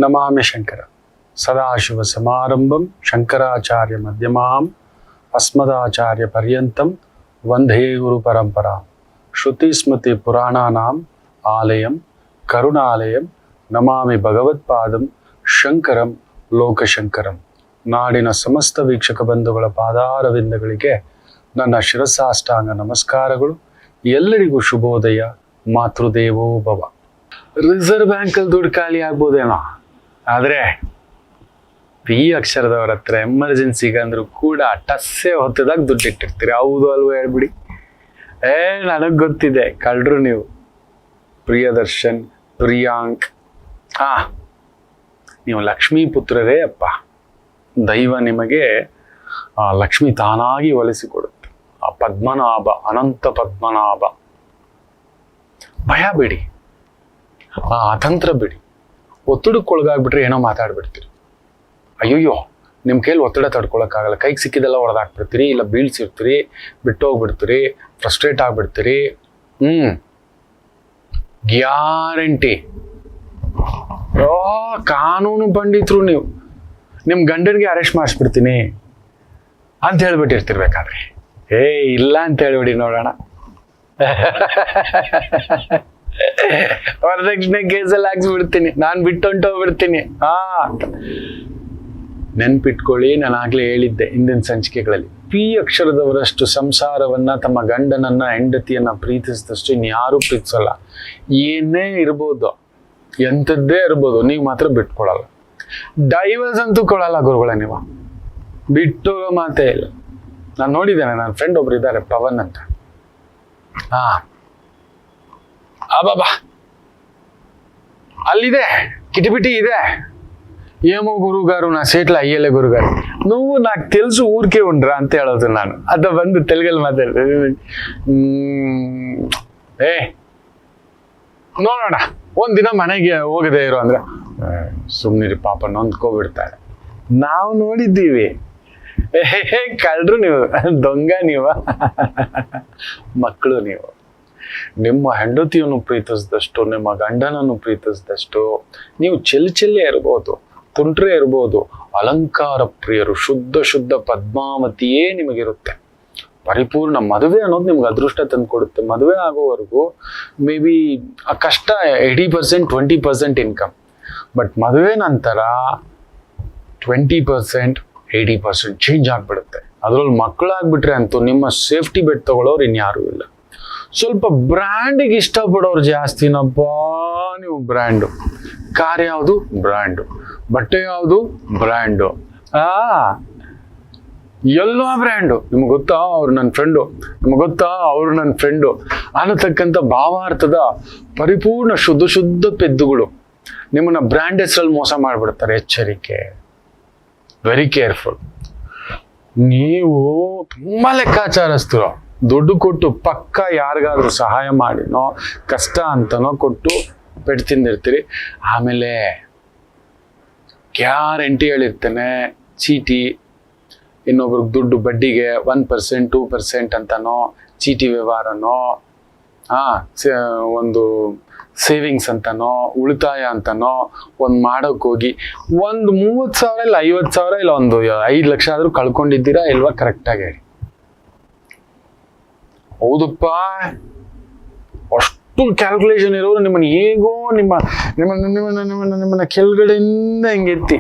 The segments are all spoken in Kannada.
ನಮಾಮಿ ಶಂಕರ ಸದಾಶಿವ ಸಮಾರಂಭಂ ಶಂಕರಾಚಾರ್ಯ ಮಧ್ಯಮಾಂ ಅಸ್ಮದಾಚಾರ್ಯ ಪರ್ಯಂತಂ ವಂದೇ ಗುರು ಪರಂಪರಾ ಶ್ರುತಿ ಸ್ಮೃತಿ ಪುರಾಣಾನಾಂ ಆಲಯಂ ಕರುಣಾಲಯಂ ನಮಾಮಿ ಭಗವತ್ಪಾದಂ ಶಂಕರಂ ಲೋಕಶಂಕರಂ. ನಾಡಿನ ಸಮಸ್ತ ವೀಕ್ಷಕ ಬಂಧುಗಳ ಪಾದಾರವಿಂದಗಳಿಗೆ ನನ್ನ ಶಿರಸಾಷ್ಟಾಂಗ ನಮಸ್ಕಾರಗಳು. ಎಲ್ಲರಿಗೂ ಶುಭೋದಯ. ಮಾತೃದೇವೋ ಭವ. ರಿಸರ್ವ್ ಬ್ಯಾಂಕಲ್ಲಿ ದುಡ್ಡು ಖಾಲಿ ಆಗ್ಬೋದೇನೋ, ಆದರೆ ಪಿ ಅಕ್ಷರದವ್ರ ಹತ್ರ ಎಮರ್ಜೆನ್ಸಿಗೆ ಅಂದ್ರೂ ಕೂಡ ಟಸ್ಸೆ ಹೊತ್ತದಾಗ ದುಡ್ಡು ಇಟ್ಟಿರ್ತೀರಿ. ಹೌದು ಅಲ್ವೋ ಹೇಳ್ಬಿಡಿ. ನನಗೆ ಗೊತ್ತಿದೆ, ಕಳ್ರು ನೀವು. ಪ್ರಿಯದರ್ಶನ್, ಪ್ರಿಯಾಂಕ್, ನೀವು ಲಕ್ಷ್ಮೀ ಪುತ್ರರೇ ಅಪ್ಪ. ದೈವ ನಿಮಗೆ ಲಕ್ಷ್ಮಿ ತಾನಾಗಿ ಒಲಿಸಿಕೊಡುತ್ತೆ. ಆ ಪದ್ಮನಾಭ, ಅನಂತ ಪದ್ಮನಾಭ. ಭಯ ಬಿಡಿ, ಆ ಅತಂತ್ರ ಬಿಡಿ. ಒತ್ತಡಕ್ಕೊಳಗಾಗ್ಬಿಟ್ರೆ ಏನೋ ಮಾತಾಡ್ಬಿಡ್ತೀರಿ. ಅಯ್ಯೋಯ್ಯೋ, ನಿಮ್ಮ ಕೈಲಿ ಒತ್ತಡ ತಡ್ಕೊಳಕ್ಕಾಗಲ್ಲ. ಕೈಗೆ ಸಿಕ್ಕಿದೆಲ್ಲ ಹೊಡೆದಾಕ್ಬಿಡ್ತೀರಿ, ಇಲ್ಲ ಬೀಳ್ಸಿರ್ತೀರಿ, ಬಿಟ್ಟೋಗ್ಬಿಡ್ತೀರಿ, ಫ್ರಸ್ಟ್ರೇಟ್ ಆಗ್ಬಿಡ್ತೀರಿ. ಗ್ಯಾರಂಟಿ ಕಾನೂನು ಪಂಡಿತರು ನೀವು. ನಿಮ್ಮ ಗಂಡನಿಗೆ ಅರೆಸ್ಟ್ ಮಾಡಿಸ್ಬಿಡ್ತೀನಿ ಅಂತ ಹೇಳ್ಬಿಟ್ಟಿರ್ತಿರ್ಬೇಕಾದ್ರೆ, ಇಲ್ಲ ಅಂತ ಹೇಳ್ಬಿಡಿ ನೋಡೋಣ. ವರದಕ್ಷಿಣೆ ಕೇಸಲ್ಲಿ ಹಾಕ್ಸ್ಬಿಡ್ತೀನಿ, ನಾನು ಬಿಟ್ಟೊಂಟೋಗ್ಬಿಡ್ತೀನಿ. ನೆನ್ಪಿಟ್ಕೊಳ್ಳಿ, ನಾನು ಆಗ್ಲೇ ಹೇಳಿದ್ದೆ ಹಿಂದಿನ ಸಂಚಿಕೆಗಳಲ್ಲಿ, ಪಿ ಅಕ್ಷರದವರಷ್ಟು ಸಂಸಾರವನ್ನ, ತಮ್ಮ ಗಂಡನನ್ನ, ಹೆಂಡತಿಯನ್ನ ಪ್ರೀತಿಸಿದಷ್ಟು ಇನ್ಯಾರೂ ಪ್ರೀತಿಸಲ್ಲ. ಏನೇ ಇರ್ಬೋದು, ಎಂಥದ್ದೇ ಇರ್ಬೋದು, ನೀವು ಮಾತ್ರ ಬಿಟ್ಕೊಳಲ್ಲ. ಡೈವರ್ಸ್ ಅಂತೂ ಕೊಡಲ್ಲ ಗುರುಗಳೇ ನೀವು. ಬಿಟ್ಟೋಗೋ ಮಾತೇ ಇಲ್ಲ. ನಾನು ನೋಡಿದ್ದೇನೆ, ನನ್ನ ಫ್ರೆಂಡ್ ಒಬ್ರು ಇದ್ದಾರೆ, ಪವನ್ ಅಂತ. ಅಬ್ಬಾ, ಅಲ್ಲಿದೆ ಕಿಟಿಪಿಟಿ ಇದೆ. ఏమో గురుగారు నా సేట్ల అయ్యేలే గురుగారు, నువ్వు నాకు తెలుసు ఊరికే ఉండరా ಅಂತ ಹೇಳೋದು ನಾನು. ಅದ ಬಂದು ತೆಲುಗಲ್ಲಿ ಮಾತಾಡ್ತೀನಿ. ನೋಡೋಣ, ಒಂದಿನ ಮನೆಗೆ ಹೋಗದೆ ಇರೋ ಅಂದ್ರೆ ಸುಮ್ಮನಿರಿ ಪಾಪ ನೊಂದ್ಕೋಬಿಡ್ತಾರೆ. ನಾವು ನೋಡಿದ್ದೀವಿ. ಕಳ್ರು ನೀವು, ದೊಂಗ ನೀವು, ಮಕ್ಕಳು ನೀವು. ನಿಮ್ಮ ಹೆಂಡತಿಯನ್ನು ಪ್ರೀತಿಸಿದಷ್ಟು, ನಿಮ್ಮ ಗಂಡನನ್ನು ಪ್ರೀತಿಸಿದಷ್ಟು ನೀವು ಚೆಲ್ಲಿ ಇರ್ಬೋದು, ತುಂಟ್ರೆ ಇರ್ಬೋದು, ಅಲಂಕಾರ ಪ್ರಿಯರು, ಶುದ್ಧ ಪದ್ಮಾವತಿಯೇ ನಿಮಗಿರುತ್ತೆ. ಪರಿಪೂರ್ಣ ಮದುವೆ ಅನ್ನೋದು ನಿಮ್ಗೆ ಅದೃಷ್ಟ ತಂದು ಕೊಡುತ್ತೆ. ಮದುವೆ ಆಗೋವರೆಗೂ ಮೇ ಬಿ ಆ ಕಷ್ಟ 80%, 20% ಇನ್ಕಮ್. ಬಟ್ ಮದುವೆ ನಂತರ 20%, 80% ಚೇಂಜ್ ಆಗ್ಬಿಡುತ್ತೆ. ಅದರಲ್ಲಿ ಮಕ್ಕಳಾಗ್ಬಿಟ್ರೆ ಅಂತೂ ನಿಮ್ಮ ಸೇಫ್ಟಿ ಬೆಡ್ ತಗೊಳ್ಳೋರು ಇನ್ಯಾರೂ ಇಲ್ಲ. ಸ್ವಲ್ಪ ಬ್ರ್ಯಾಂಡಿಗೆ ಇಷ್ಟಪಡೋರು ಜಾಸ್ತಿನಪ್ಪ ನೀವು. ಬ್ರ್ಯಾಂಡು ಕಾರ್ ಯಾವುದು? ಬ್ರ್ಯಾಂಡು. ಬಟ್ಟೆ ಯಾವುದು? ಬ್ರ್ಯಾಂಡು. ಎಲ್ಲೋ ಬ್ರ್ಯಾಂಡು. ನಿಮ್ಗೆ ಗೊತ್ತಾ ಅವ್ರು ನನ್ನ ಫ್ರೆಂಡು, ನಿಮ್ಗೆ ಗೊತ್ತಾ ಅವರು ನನ್ನ ಫ್ರೆಂಡು ಅನ್ನತಕ್ಕಂಥ ಭಾವಾರ್ಥದ ಪರಿಪೂರ್ಣ ಶುದ್ಧ ಪೆದ್ದುಗಳು ನಿಮ್ಮನ್ನ ಬ್ರ್ಯಾಂಡ್ ಹೆಸರಲ್ಲಿ ಮೋಸ ಮಾಡಿಬಿಡ್ತಾರೆ. ಎಚ್ಚರಿಕೆ, ವೆರಿ ಕೇರ್ಫುಲ್. ನೀವು ತುಂಬಾ ಲೆಕ್ಕಾಚಾರಸ್ಥರು. ದುಡ್ಡು ಕೊಟ್ಟು ಪಕ್ಕ ಯಾರಿಗಾದ್ರೂ ಸಹಾಯ ಮಾಡಿನೋ, ಕಷ್ಟ ಅಂತನೋ ಕೊಟ್ಟು ಪೆಟ್ಟು ತಿಂದಿರ್ತೀರಿ. ಆಮೇಲೆ ಗ್ಯಾರಂಟಿ ಹೇಳಿರ್ತೇನೆ, ಚೀಟಿ, ಇನ್ನೊಬ್ರಿಗೆ ದುಡ್ಡು ಬಡ್ಡಿಗೆ 1%, 2% ಅಂತನೋ, ಚೀಟಿ ವ್ಯವಹಾರನೋ, ಒಂದು ಸೇವಿಂಗ್ಸ್ ಅಂತನೋ, ಉಳಿತಾಯ ಅಂತನೋ ಒಂದು ಮಾಡೋಕೆ ಹೋಗಿ ಒಂದು 30,000 ಇಲ್ಲ 50,000 ಇಲ್ಲ ಒಂದು 5 ಲಕ್ಷ ಆದ್ರೂ ಕಳ್ಕೊಂಡಿದ್ದೀರಾ ಇಲ್ವಾ? ಕರೆಕ್ಟಾಗಿ ಹೇಳಿ. ಹೌದಪ್ಪ, ಅಷ್ಟು ಕ್ಯಾಲ್ಕುಲೇಷನ್ ಇರೋರು ನಿಮ್ಮನ್ನ ಹೇಗೋ ನಿಮ್ಮನ್ನ ಕೆಳಗಡೆಯಿಂದ ಹಿಂಗೆತ್ತಿ,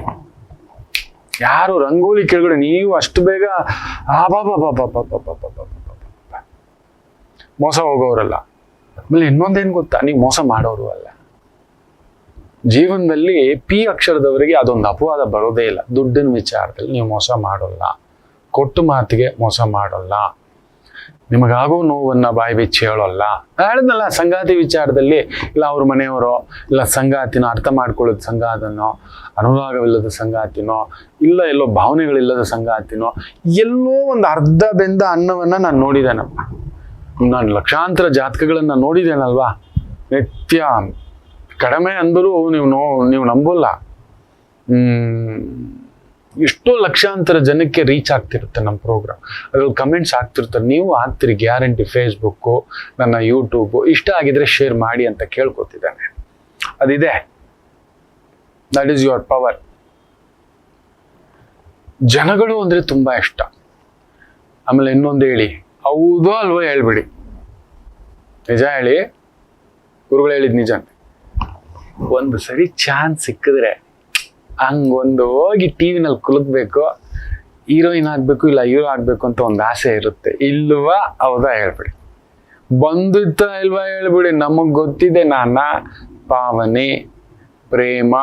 ಯಾರು ರಂಗೋಲಿ ಕೆಳಗಡೆ ನೀವು ಅಷ್ಟು ಬೇಗ ಮೋಸ ಹೋಗೋರಲ್ಲ. ಆಮೇಲೆ ಇನ್ನೊಂದೇನು ಗೊತ್ತಾ, ನೀವು ಮೋಸ ಮಾಡೋರು ಅಲ್ಲ. ಜೀವನದಲ್ಲಿ ಪಿ ಅಕ್ಷರದವರಿಗೆ ಅದೊಂದು ಅಪವಾದ ಬರೋದೇ ಇಲ್ಲ. ದುಡ್ಡಿನ ವಿಚಾರದಲ್ಲಿ ನೀವು ಮೋಸ ಮಾಡೋಲ್ಲ, ಕೊಟ್ಟು ಮಾತಿಗೆ ಮೋಸ ಮಾಡೋಲ್ಲ, ನಿಮಗಾಗೋ ನೋವನ್ನ ಬಾಯಿ ಬಿಚ್ಚಿ ಹೇಳೋಲ್ಲ. ಹೇಳಿದ್ನಲ್ಲ, ಸಂಗಾತಿ ವಿಚಾರದಲ್ಲಿ ಇಲ್ಲ ಅವ್ರ ಮನೆಯವರೋ, ಇಲ್ಲ ಸಂಗಾತಿನೋ, ಅರ್ಥ ಮಾಡ್ಕೊಳ್ಳೋದು ಸಂಗಾತನೋ, ಅನುರಾಗವಿಲ್ಲದ ಸಂಗಾತಿನೋ, ಇಲ್ಲ ಎಲ್ಲೋ ಭಾವನೆಗಳಿಲ್ಲದ ಸಂಗಾತಿನೋ, ಎಲ್ಲೋ ಒಂದು ಅರ್ಧ ಬೆಂದ ಅನ್ನವನ್ನ ನಾನು ನೋಡಿದ್ದೇನಪ್ಪ. ನಾನು ಲಕ್ಷಾಂತರ ಜಾತಕಗಳನ್ನ ನೋಡಿದ್ದೇನಲ್ವಾ. ನಿತ್ಯ ಕಡಿಮೆ ಅಂದರೂ ನೀವು ನಂಬೋಲ್ಲ. ಎಷ್ಟೋ ಲಕ್ಷಾಂತರ ಜನಕ್ಕೆ ರೀಚ್ ಆಗ್ತಿರುತ್ತೆ ನಮ್ಮ ಪ್ರೋಗ್ರಾಮ್. ಅದ್ರಲ್ಲಿ ಕಮೆಂಟ್ಸ್ ಆಗ್ತಿರ್ತಾರೆ, ನೀವು ಹಾಕ್ತಿರಿ ಗ್ಯಾರಂಟಿ. ಫೇಸ್ಬುಕ್ಕು, ನನ್ನ ಯೂಟ್ಯೂಬು ಇಷ್ಟ ಆಗಿದ್ರೆ ಶೇರ್ ಮಾಡಿ ಅಂತ ಕೇಳ್ಕೊತಿದ್ದಾನೆ. ಅದಿದೆ. That is your power. ಜನಗಳು ಅಂದರೆ ತುಂಬ ಇಷ್ಟ. ಆಮೇಲೆ ಇನ್ನೊಂದು ಹೇಳಿ, ಹೌದೋ ಅಲ್ವೋ ಹೇಳ್ಬಿಡಿ, ನಿಜ ಹೇಳಿ, ಗುರುಗಳು ಹೇಳಿದ್ ನಿಜ. ಒಂದು ಸರಿ ಚಾನ್ಸ್ ಸಿಕ್ಕಿದ್ರೆ ಹಂಗೊಂದು ಹೋಗಿ ಟಿವಿನಲ್ಲಿ ಕುಲುಕ್ಬೇಕು, ಹೀರೋಯಿನ್ ಆಗ್ಬೇಕು ಇಲ್ಲ ಹೀರೋ ಆಗ್ಬೇಕು ಅಂತ ಒಂದು ಆಸೆ ಇರುತ್ತೆ. ಇಲ್ವಾ ಹೌದಾ ಹೇಳ್ಬಿಡಿ, ಬಂದಿತ್ತ ಇಲ್ವಾ ಹೇಳ್ಬಿಡಿ. ನಮಗ್ ಗೊತ್ತಿದೆ ನಾನ ಪಾವನೆ ಪ್ರೇಮ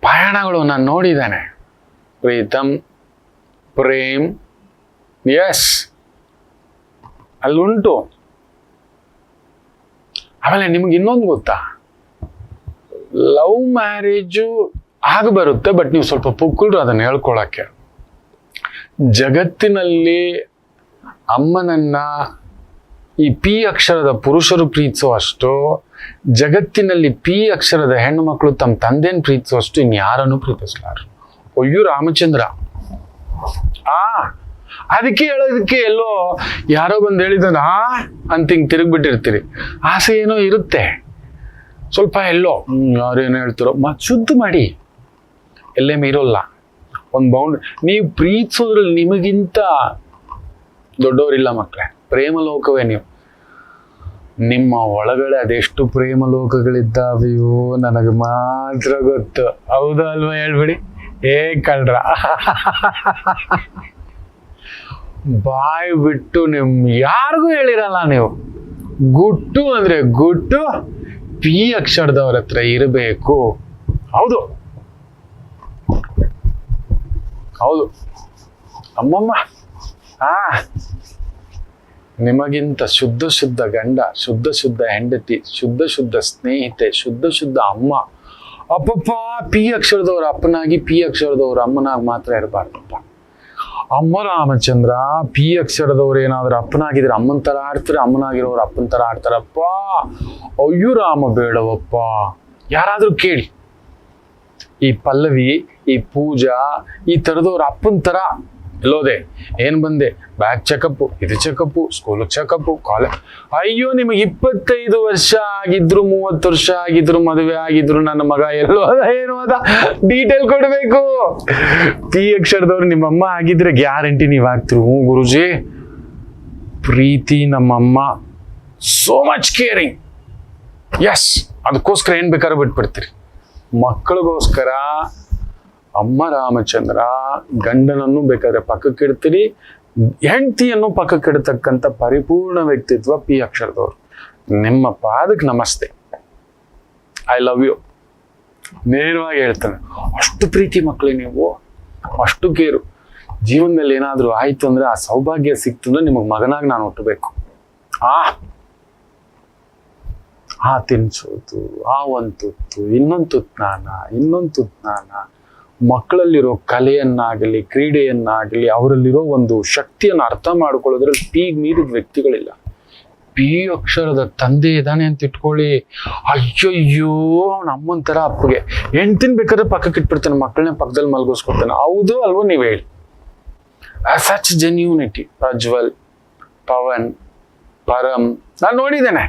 ಪಯಣಗಳು ನಾನು ನೋಡಿದ್ದಾನೆ. ಪ್ರೀತಮ್ ಪ್ರೇಮ್ ಎಸ್ ಅಲ್ಲುಂಟು. ಆಮೇಲೆ ನಿಮ್ಗೆ ಇನ್ನೊಂದು ಗೊತ್ತಾ, ಲವ್ ಮ್ಯಾರೇಜು ಆಗ ಬರುತ್ತೆ, ಬಟ್ ನೀವು ಸ್ವಲ್ಪ ಪುಕ್ಕಳ್ರು ಅದನ್ನ ಹೇಳ್ಕೊಳಕ್ಕೆ. ಜಗತ್ತಿನಲ್ಲಿ ಅಮ್ಮನನ್ನ ಈ ಪಿ ಅಕ್ಷರದ ಪುರುಷರು ಪ್ರೀತಿಸೋ ಅಷ್ಟು, ಜಗತ್ತಿನಲ್ಲಿ ಪಿ ಅಕ್ಷರದ ಹೆಣ್ಣು ಮಕ್ಕಳು ತಮ್ಮ ತಂದೆನ ಪ್ರೀತಿಸೋ ಅಷ್ಟು ಇನ್ಯಾರನ್ನು ಪ್ರೀತಿಸ್ಲಾರು. ಅಯ್ಯೋ ರಾಮಚಂದ್ರ. ಅದಕ್ಕೆ ಹೇಳೋದಕ್ಕೆ ಎಲ್ಲೋ ಯಾರೋ ಬಂದು ಹೇಳಿದ ಅಂತ ಹಿಂಗೆ ತಿರುಗ್ಬಿಟ್ಟಿರ್ತೀರಿ. ಆಸೆ ಏನೋ ಇರುತ್ತೆ ಸ್ವಲ್ಪ, ಎಲ್ಲೋ ಯಾರೇನೋ ಹೇಳ್ತಿರೋ ಶುದ್ಧ ಮಾಡಿ, ಎಲ್ಲೇ ಮೀರೋಲ್ಲ. ಒಂದು ಬೌಂಡ್ರಿ. ನೀವು ಪ್ರೀತಿಸೋದ್ರಲ್ಲಿ ನಿಮಗಿಂತ ದೊಡ್ಡವರಿಲ್ಲ ಮಕ್ಕಳೇ. ಪ್ರೇಮ ಲೋಕವೇ ನೀವು. ನಿಮ್ಮ ಒಳಗಡೆ ಅದೆಷ್ಟು ಪ್ರೇಮ ಲೋಕಗಳಿದ್ದಾವೆಯೋ ನನಗೆ ಮಾತ್ರ ಗೊತ್ತು. ಹೌದಾ ಅಲ್ವಾ ಹೇಳ್ಬಿಡಿ. ಕಳ್ರ ಬಾಯ್ ಬಿಟ್ಟು ಯಾರಿಗೂ ಹೇಳಿರಲ್ಲ ನೀವು. ಗುಟ್ಟು ಅಂದ್ರೆ ಗುಟ್ಟು ಪಿ ಅಕ್ಷರದವ್ರ ಹತ್ರ ಇರಬೇಕು. ಹೌದು ಹೌದು ಅಮ್ಮಮ್ಮ. ನಿಮಗಿಂತ ಶುದ್ಧ ಗಂಡ, ಶುದ್ಧ ಹೆಂಡತಿ, ಶುದ್ಧ ಸ್ನೇಹಿತೆ, ಶುದ್ಧ ಅಮ್ಮ. ಅಪ್ಪಪ್ಪ ಪಿ ಅಕ್ಷರದವ್ರ ಅಪ್ಪನಾಗಿ ಪಿ ಅಕ್ಷರದವ್ರ ಅಮ್ಮನಾಗಿ ಮಾತ್ರ ಇರಬಾರ್ದಪ್ಪ. ಅಮ್ಮ ರಾಮಚಂದ್ರ ಪಿ ಅಕ್ಷರದವ್ರು ಏನಾದ್ರು ಅಪ್ಪನಾಗಿದ್ರೆ ಅಮ್ಮನ ತರ ಆಡ್ತಾರೆ, ಅಮ್ಮನಾಗಿರೋರು ಅಪ್ಪನ ತರ ಆಡ್ತಾರಪ್ಪ. ಅಯ್ಯೋ ರಾಮ ಬೇಡವಪ್ಪ. ಯಾರಾದ್ರೂ ಕೇಳಿ, ಈ ಪಲ್ಲವಿ, ಈ ಪೂಜಾ, ಈ ತರದವ್ರ ಅಪ್ಪನ ತರ ಎಲ್ಲೋದೆ, ಏನ್ ಬಂದೆ, ಬ್ಯಾಗ್ ಚೆಕಪ್, ಇದು ಚೆಕಪ್, ಸ್ಕೂಲ್ ಚೆಕಪ್, ಕಾಲೇಜ್. ಅಯ್ಯೋ ನಿಮಗೆ 25 ವರ್ಷ ಆಗಿದ್ರು 30 ವರ್ಷ ಆಗಿದ್ರು ಮದುವೆ ಆಗಿದ್ರು ನನ್ನ ಮಗ ಎಲ್ಲೋ ಅದ ಏನು ಅದ ಡೀಟೇಲ್ ಕೊಡ್ಬೇಕು. ಪಿ ಅಕ್ಷರದವ್ರು ನಿಮ್ಮಮ್ಮ ಆಗಿದ್ರೆ ಗ್ಯಾರಂಟಿ ನೀವ್ ಆಗ್ತಿರು. ಗುರುಜಿ ಪ್ರೀತಿ ನಮ್ಮಮ್ಮ, ಸೋ ಮಚ್ ಕೇರಿಂಗ್. ಎಸ್, ಅದಕ್ಕೋಸ್ಕರ ಏನ್ ಬೇಕಾದ್ರೂ ಬಿಟ್ಬಿಡ್ತೀರಿ. ಮಕ್ಕಳಿಗೋಸ್ಕರ ಅಮ್ಮ ರಾಮಚಂದ್ರ ಗಂಡನನ್ನು ಬೇಕಾದ್ರೆ ಪಕ್ಕಕ್ಕಿಡ್ತೀರಿ, ಹೆಂಡತಿಯನ್ನು ಪಕ್ಕಕ್ಕಿಡ್ತಕ್ಕಂಥ ಪರಿಪೂರ್ಣ ವ್ಯಕ್ತಿತ್ವ ಪಿ ಅಕ್ಷರದವ್ರು. ನಿಮ್ಮ ಪಾದಕ್ಕೆ ನಮಸ್ತೆ. I love you. ನೇರವಾಗಿ ಹೇಳ್ತಾನೆ. ಅಷ್ಟು ಪ್ರೀತಿ ಮಕ್ಕಳೇ ನೀವು, ಅಷ್ಟು ಕೇರು. ಜೀವನದಲ್ಲಿ ಏನಾದ್ರೂ ಆಯ್ತು ಅಂದ್ರೆ, ಆ ಸೌಭಾಗ್ಯ ಸಿಕ್ತು ಅಂದ್ರೆ ನಿಮಗ್ ಮಗನಾಗಿ ನಾನು ಹುಟ್ಟಬೇಕು. ತಿನ್ಸೋದು, ಒಂದು ತುತ್ತು, ಇನ್ನೊಂದು ತುತ್ನಾನ, ಮಕ್ಕಳಲ್ಲಿರೋ ಕಲೆಯನ್ನಾಗಲಿ ಕ್ರೀಡೆಯನ್ನಾಗಲಿ ಅವರಲ್ಲಿರೋ ಒಂದು ಶಕ್ತಿಯನ್ನು ಅರ್ಥ ಮಾಡ್ಕೊಳ್ಳೋದ್ರಲ್ಲಿ ಪಿ ಮೀರಿದ ವ್ಯಕ್ತಿಗಳಿಲ್ಲ. ಪಿ ಅಕ್ಷರದ ತಂದೆ ಇದ್ದಾನೆ ಅಂತ ಇಟ್ಕೊಳ್ಳಿ, ಅಯ್ಯಯ್ಯೋ ಅವನ ಅಮ್ಮನ ತರ ಅಪ್ಪಗೆ ಹೆಂಡ್ತಿನ್ ಬೇಕಾದ್ರೆ ಪಕ್ಕಕ್ಕೆ ಇಟ್ಬಿಡ್ತಾನೆ, ಮಕ್ಕಳನ್ನ ಪಕ್ಕದಲ್ಲಿ ಮಲ್ಗೋಸ್ಕೊತಾನೆ. ಹೌದು ಅಲ್ವೋ ನೀವ್ ಹೇಳಿ. Such genuinity. ಪ್ರಜ್ವಲ್, ಪವನ್, ಪರಮ್ ನಾನು ನೋಡಿದ್ದೇನೆ.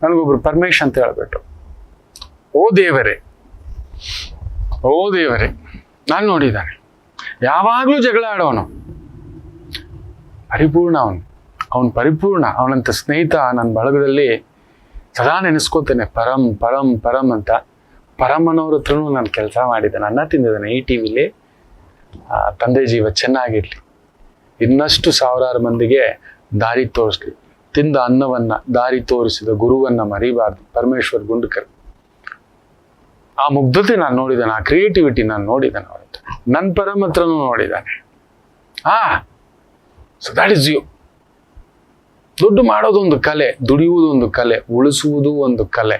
ನನಗೊಬ್ರು ಪರಮೇಶ್ ಅಂತ ಹೇಳ್ಬಿಟ್ಟು, ಓ ದೇವರೇ ನಾನು ನೋಡಿದ್ದಾನೆ. ಯಾವಾಗ್ಲೂ ಜಗಳ ಆಡೋನು, ಪರಿಪೂರ್ಣ ಅವನು ಪರಿಪೂರ್ಣ. ಅವನಂತ ಸ್ನೇಹಿತ ನನ್ನ ಬಳಗದಲ್ಲಿ ಸದಾ ನೆನೆಸ್ಕೋತೇನೆ. ಪರಮ್ ಅಂತ. ಪರಮನವ್ರ ಹತ್ರನೂ ನಾನು ಕೆಲಸ ಮಾಡಿದ್ದೇನೆ, ಅನ್ನ ತಿಂದಿದ್ದಾನೆ ಈ ಟಿವಿಲಿ. ತಂದೆ ಜೀವ ಚೆನ್ನಾಗಿರ್ಲಿ, ಇನ್ನಷ್ಟು ಸಾವಿರಾರು ಮಂದಿಗೆ ದಾರಿ ತೋರಿಸ್ಲಿ. ತಿಂದ ಅನ್ನವನ್ನ ದಾರಿ ತೋರಿಸಿದ ಗುರುವನ್ನ ಮರಿಬಾರ್ದು. ಪರಮೇಶ್ವರ್ ಗುಂಡ್ಕರ್. ಆ ಮುಗ್ಧತೆ ನಾನು ನೋಡಿದ್ದಾನೆ, ಆ ಕ್ರಿಯೇಟಿವಿಟಿ ನಾನು ನೋಡಿದ್ದಾನೆ ಅವರ ಹತ್ರ. ನನ್ನ ಪರಮ ಹತ್ರನೂ ನೋಡಿದ್ದಾನೆ. So that is you. ದುಡ್ಡು ಮಾಡೋದೊಂದು ಕಲೆ, ದುಡಿಯುವುದು ಒಂದು ಕಲೆ, ಉಳಿಸುವುದು ಒಂದು ಕಲೆ.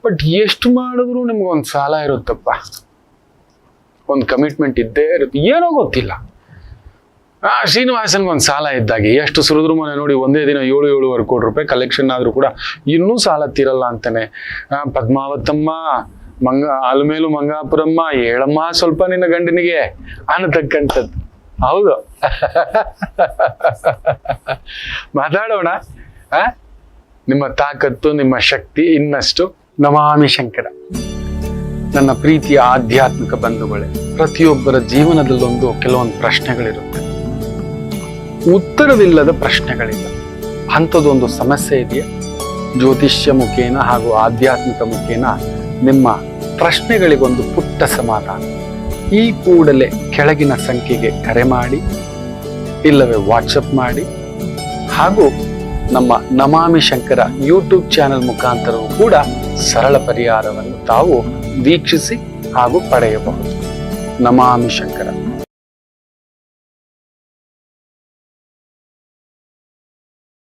ಬಟ್ ಎಷ್ಟು ಮಾಡಿದ್ರು ನಿಮ್ಗೊಂದು ಸಾಲ ಇರುತ್ತಪ್ಪ, ಒಂದು ಕಮಿಟ್ಮೆಂಟ್ ಇದ್ದೇ ಇರುತ್ತೆ. ಏನೋ ಗೊತ್ತಿಲ್ಲ. ಶ್ರೀನಿವಾಸನ್ಗೊಂದು ಸಾಲ ಇದ್ದಾಗೆ ಎಷ್ಟು ಸುರಿದ್ರು ಮನೆ ನೋಡಿ ಒಂದೇ ದಿನ 7-7.5 ಕೋಟಿ ರೂಪಾಯಿ ಕಲೆಕ್ಷನ್ ಆದ್ರೂ ಕೂಡ ಇನ್ನೂ ಸಾಲ ತೀರಲ್ಲ ಅಂತಾನೆ. ಪದ್ಮಾವತಮ್ಮ, ಅಲಮೇಲು ಮಂಗಾಪುರಮ್ಮ, ಹೇಳಮ್ಮ ಸ್ವಲ್ಪ ನಿನ್ನ ಗಂಡನಿಗೆ ಅನ್ನತಕ್ಕಂಥದ್ದು. ಹೌದು. ಮಾತಾಡೋಣ. ನಿಮ್ಮ ತಾಕತ್ತು, ನಿಮ್ಮ ಶಕ್ತಿ ಇನ್ನಷ್ಟು ನಮಾಮಿ ಶಂಕರ. ನನ್ನ ಪ್ರೀತಿಯ ಆಧ್ಯಾತ್ಮಿಕ ಬಂಧುಗಳೇ, ಪ್ರತಿಯೊಬ್ಬರ ಜೀವನದಲ್ಲೊಂದು ಕೆಲವೊಂದು ಪ್ರಶ್ನೆಗಳಿರುತ್ತೆ. ಉತ್ತರವಿಲ್ಲದ ಪ್ರಶ್ನೆಗಳಿಲ್ಲ. ಅಂಥದ್ದೊಂದು ಸಮಸ್ಯೆ ಇದೆಯಾ? ಜ್ಯೋತಿಷ್ಯ ಮುಖೇನ ಹಾಗೂ ಆಧ್ಯಾತ್ಮಿಕ ಮುಖೇನ ನಿಮ್ಮ ಪ್ರಶ್ನೆಗಳಿಗೊಂದು ಪುಟ್ಟ ಸಮಾಧಾನ. ಈ ಕೂಡಲೇ ಕೆಳಗಿನ ಸಂಖ್ಯೆಗೆ ಕರೆ ಮಾಡಿ, ಇಲ್ಲವೇ ವಾಟ್ಸಪ್ ಮಾಡಿ, ಹಾಗೂ ನಮ್ಮ ನಮಾಮಿ ಶಂಕರ ಯೂಟ್ಯೂಬ್ ಚಾನೆಲ್ ಮುಖಾಂತರವೂ ಕೂಡ ಸರಳ ಪರಿಹಾರವನ್ನು ತಾವು ವೀಕ್ಷಿಸಿ ಹಾಗೂ ಪಡೆಯಬಹುದು. ನಮಾಮಿ ಶಂಕರ.